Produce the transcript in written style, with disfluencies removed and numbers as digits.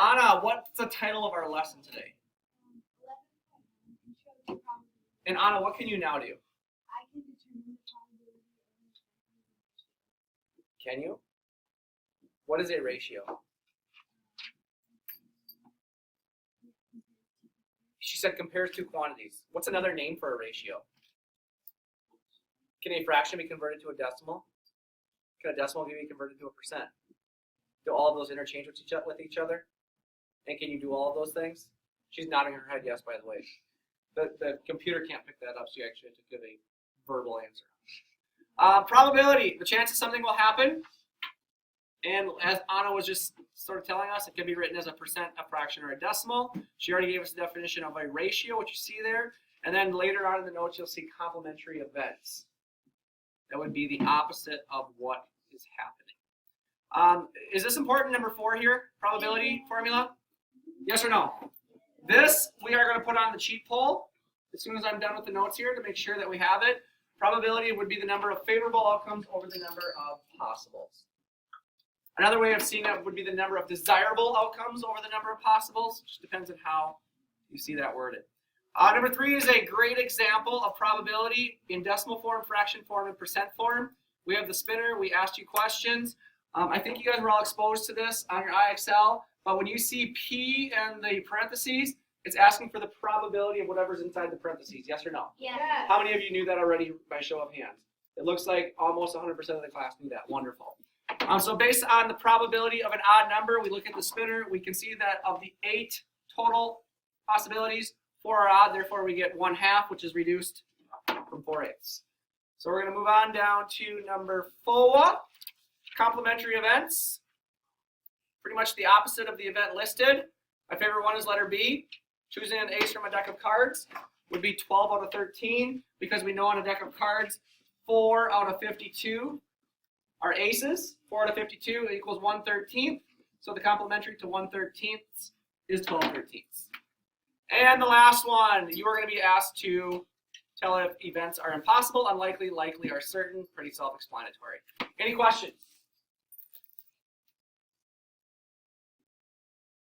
Anna, what's the title of our lesson today? And Anna, what can you now do? I can determine the probability of Can you? What is a ratio? She said compares two quantities. What's another name for a ratio? Can a fraction be converted to a decimal? Can a decimal be converted to a percent? Do all of those interchange with each other? And can you do all of those things? She's nodding her head yes, by the way. The computer can't pick that up, so you actually have to give a verbal answer. Probability, the chance that something will happen. And as Anna was just sort of telling us, it can be written as a percent, a fraction, or a decimal. She already gave us the definition of a ratio, which you see there. And then later on in the notes, you'll see complementary events. That would be the opposite of what is happening. Is this important, number 4 here, probability formula? Yes or no? This we are going to put on the cheat poll as soon as I'm done with the notes here to make sure that we have it. Probability would be the number of favorable outcomes over the number of possibles. Another way of seeing that would be the number of desirable outcomes over the number of possibles. It just depends on how you see that worded. Number 3 is a great example of probability in decimal form, fraction form, and percent form. We have the spinner. We asked you questions. I think you guys were all exposed to this on your IXL. But when you see P and the parentheses, it's asking for the probability of whatever's inside the parentheses. Yes or no? Yes. How many of you knew that already by show of hands? It looks like almost 100% of the class knew that. Wonderful. So based on the probability of an odd number, we look at the spinner. We can see that of the 8 total possibilities, 4 are odd. Therefore, we get 1/2, which is reduced from 4/8. So we're going to move on down to number 4, complementary events. Pretty much the opposite of the event listed. My favorite one is letter B. Choosing an ace from a deck of cards would be 12 out of 13 because we know on a deck of cards 4 out of 52 are aces. 4 out of 52 equals 1/13. So the complementary to 1/13 is 12/13. And the last one, you are going to be asked to tell if events are impossible, unlikely, likely, or certain. Pretty self-explanatory. Any questions?